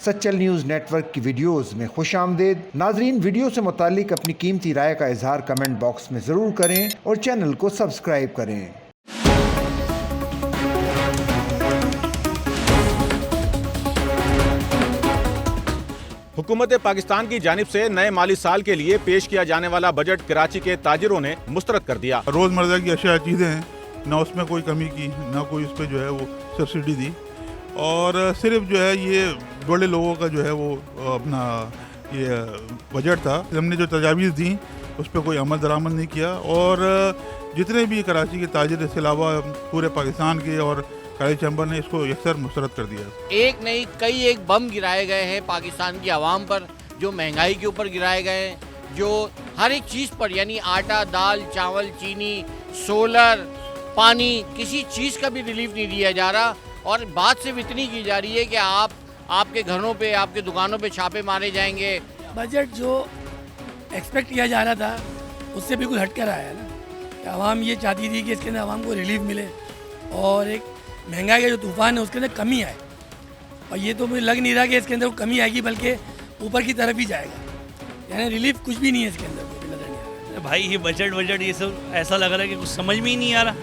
Sachal news network की videos में खुशामदीद। नाजरीन, वीडियो से मुतालिक अपनी कीमती राय का इजहार कमेंट बॉक्स में ज़रूर करें और चैनल को सब्सक्राइब करें। हुकूमत पाकिस्तान की जानिब से नए माली साल के लिए पेश किया जाने वाला बजट कराची के ताजिरों ने मुस्तरद कर दिया। रोज़मर्रा की अशिया चीज़ें हैं, ना उसमें कोई कमी की, ना कोई उस पर जो है वो सब्सिडी दी, और सिर्फ जो है ये बड़े लोगों का जो है वो अपना ये बजट था। हमने जो तजावीज़ दी उस पर कोई अमल दरामद नहीं किया, और जितने भी कराची के ताजिर इसके अलावा पूरे पाकिस्तान के और कराची चैम्बर ने इसको यकसर मुस्तरद कर दिया। एक नहीं कई एक बम गिराए गए हैं पाकिस्तान की आवाम पर, जो महंगाई के ऊपर गिराए गए हैं, जो हर एक चीज़ पर, यानी आटा, दाल, चावल, चीनी, सोलर, पानी, किसी चीज़ का भी रिलीफ नहीं दिया जा रहा। और बात सिर्फ इतनी की जा रही है कि आपके घरों पे, आपके दुकानों पे छापे मारे जाएंगे। बजट जो एक्सपेक्ट किया जा रहा था उससे बिल्कुल हट कर आया है ना, कि आवाम ये चाहती थी कि इसके अंदर आवाम को रिलीफ मिले और एक महंगाई का जो तूफान है उसके अंदर कमी आए, और ये तो मुझे लग नहीं रहा कि इसके अंदर कमी आएगी, बल्कि ऊपर की तरफ ही जाएगा। यानी रिलीफ कुछ भी नहीं है इसके अंदर, कोई नजर नहीं आ रहा। भाई ये बजट ये सब ऐसा लग रहा है कि कुछ समझ में ही नहीं आ रहा,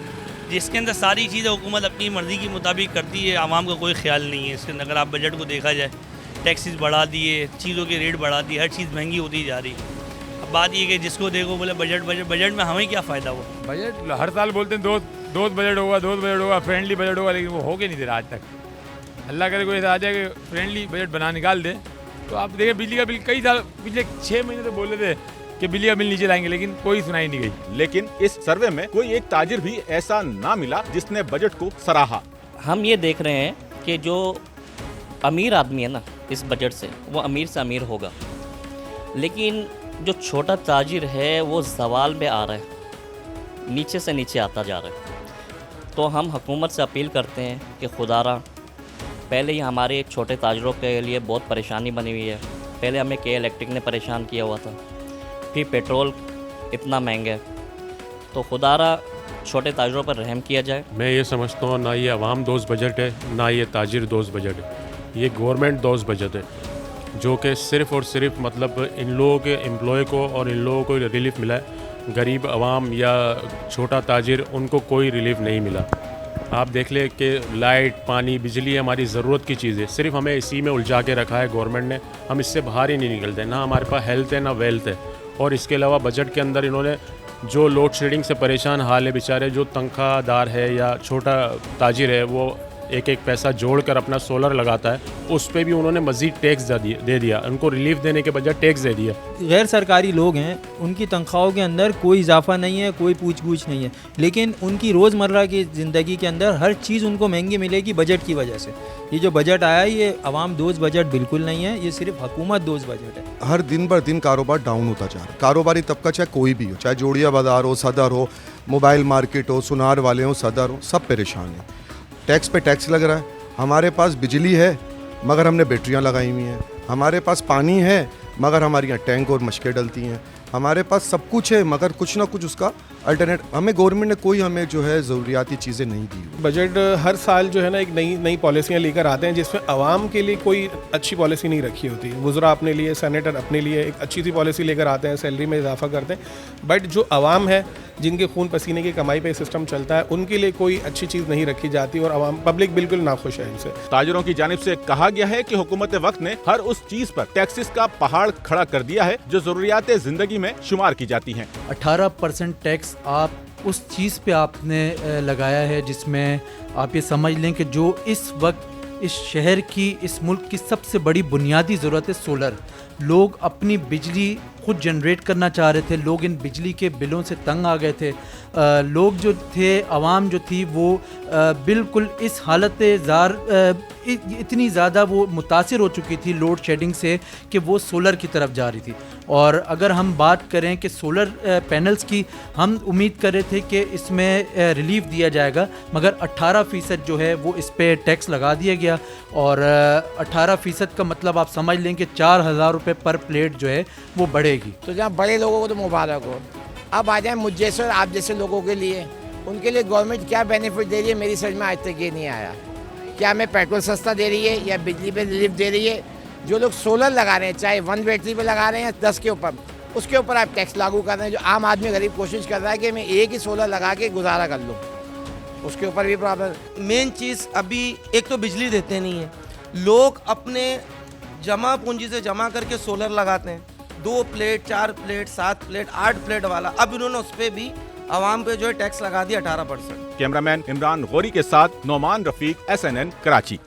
जिसके अंदर सारी चीज़ें हुकूमत अपनी मर्ज़ी के मुताबिक करती है, आवाम का कोई ख्याल नहीं है इसके अंदर। अगर आप बजट को देखा जाए, टैक्सेस बढ़ा दिए, चीज़ों के रेट बढ़ा दिए, हर चीज़ महंगी होती जा रही है। अब बात ये कि जिसको देखो बोले बजट में हमें क्या फ़ायदा हुआ। बजट हर साल बोलते हैं दोस्त बजट होगा, फ्रेंडली बजट होगा, लेकिन वो हो के नहीं दे रहा आज तक। अल्लाह करे कोई ऐसा आ जाए कि फ्रेंडली बजट बना निकाल दे। तो आप देखें बिजली का बिल कई साल पिछले 6 महीने तो बोल रहे थे कि बिजली का बिल नीचे लाएंगे, लेकिन कोई सुनाई नहीं गई। लेकिन इस सर्वे में कोई एक ताजिर भी ऐसा ना मिला जिसने बजट को सराहा। हम ये देख रहे हैं कि जो अमीर आदमी है ना, इस बजट से वो अमीर से अमीर होगा, लेकिन जो छोटा ताजिर है वो ज़वाल में आ रहा है, नीचे से नीचे आता जा रहा है। तो हम हुकूमत से अपील करते हैं कि खुदारा, पहले ही हमारे छोटे ताजिरों के लिए बहुत परेशानी बनी हुई है। पहले हमें के इलेक्ट्रिक ने परेशान किया हुआ था, फिर पेट्रोल इतना महंगा है, तो खुदारा छोटे ताजिरों पर रहम किया जाए। मैं ये समझता हूँ ना ये अवाम दोस्त बजट है, ना ये ताजिर दोस्त बजट है, ये गवर्नमेंट दोस्त बजट है, जो कि सिर्फ़ और सिर्फ मतलब इन लोगों के एम्प्लॉय को और इन लोगों को रिलीफ मिला है। गरीब आवाम या छोटा ताजिर, उनको कोई रिलीफ नहीं मिला। आप देख ले कि लाइट, पानी, बिजली हमारी ज़रूरत की चीज़ है, सिर्फ हमें इसी में उलझा के रखा है गवर्नमेंट ने। हम इससे बाहर ही नहीं निकलते, ना हमारे पास हेल्थ है ना वेल्थ है। और इसके अलावा बजट के अंदर इन्होंने जो लोड शेडिंग से परेशान हाल है बेचारे, जो तनख्वाहदार है या छोटा ताजिर है, वो एक एक पैसा जोड़कर अपना सोलर लगाता है, उस पे भी उन्होंने मज़ीद टैक्स दे दिया। उनको रिलीफ देने के बजाय टैक्स दे दिया। गैर सरकारी लोग हैं, उनकी तनख्वाहों के अंदर कोई इजाफा नहीं है, कोई पूछ नहीं है, लेकिन उनकी रोज़मर्रा की ज़िंदगी के अंदर हर चीज़ उनको महंगी मिलेगी बजट की वजह से। ये जो बजट आया है ये आवाम दोस्त बजट बिल्कुल नहीं है, ये सिर्फ हुकूमत दोस्त बजट है। हर दिन बर दिन कारोबार डाउन होता जा रहा है। कारोबारी तबका चाहे कोई भी हो, चाहे जोड़िया बाज़ार हो, सदर हो, मोबाइल मार्केट हो, सुनार वाले हो, सदर हो, सब परेशान हैं। टैक्स पे टैक्स लग रहा है। हमारे पास बिजली है मगर हमने बैटरियां लगाई हुई हैं, हमारे पास पानी है मगर हमारे यहाँ टैंक और मशकें डलती हैं, हमारे पास सब कुछ है मगर कुछ ना कुछ उसका अल्टरनेट हमें गवर्नमेंट ने कोई हमें जो है ज़रूरियाती चीज़ें नहीं दी। बजट हर साल जो है ना एक नई पॉलिसियाँ लेकर आते हैं, जिसमें आवाम के लिए कोई अच्छी पॉलिसी नहीं रखी होती। वुज़रा अपने लिए, सेनेटर अपने लिए एक अच्छी सी पॉलिसी लेकर आते हैं, सैलरी में इजाफा करते हैं, बट जो आवाम है, जिनके खून पसीने की कमाई पे सिस्टम चलता है, उनके लिए कोई अच्छी चीज़ नहीं रखी जाती और आवाम पब्लिक बिल्कुल नाखुश है इनसे। ताजिरों की जानिब से कहा गया है कि हुकूमत वक्त ने हर उस चीज पर टैक्सेस का पहाड़ खड़ा कर दिया है जो जरूरियात जिंदगी में शुमार की जाती हैं। 18% टैक्स आप उस चीज़ पे आपने लगाया है जिसमें आप ये समझ लें कि जो इस वक्त इस शहर की, इस मुल्क की सबसे बड़ी बुनियादी ज़रूरत है सोलर। लोग अपनी बिजली खुद जनरेट करना चाह रहे थे, लोग इन बिजली के बिलों से तंग आ गए थे। लोग जो थे, आवाम जो थी, वो बिल्कुल इस हालत ज़ार इतनी ज़्यादा वो मुतासिर हो चुकी थी लोड शेडिंग से कि वो सोलर की तरफ जा रही थी। और अगर हम बात करें कि सोलर पैनल्स की, हम उम्मीद कर रहे थे कि इसमें रिलीफ दिया जाएगा, मगर 18% जो है वो इस पर टैक्स लगा दिया गया। और 18% का मतलब आप समझ लें कि 4,000 रुपये पर प्लेट जो है वो बढ़ेगी। तो जहाँ बड़े लोगों को तो मुबारक हो, अब आ जाए मुझ जैसे और आप जैसे लोगों के लिए, उनके लिए गवर्नमेंट क्या बेनिफिट दे रही है, मेरी समझ में आज तक ये नहीं आया। क्या हमें पेट्रोल सस्ता दे रही है या बिजली पे रिलीफ दे रही है जो लोग सोलर लगा रहे हैं, चाहे 1 बैटरी पे लगा रहे हैं या 10 के ऊपर, उसके ऊपर आप टैक्स लागू कर रहे हैं। जो आम आदमी गरीब कोशिश कर रहा है कि मैं एक ही सोलर लगा के गुजारा कर लूँ, उसके ऊपर भी प्रॉब्लम। मेन चीज़ अभी एक तो बिजली देते नहीं है, लोग अपने जमा पूंजी से जमा करके सोलर लगाते हैं, 2 प्लेट 4 प्लेट 7 प्लेट 8 प्लेट वाला। अब इन्होंने उस पर भी आवाम पे जो है टैक्स लगा दिया 18%। कैमरामैन इमरान गौरी के साथ नौमान रफीक, SNN कराची।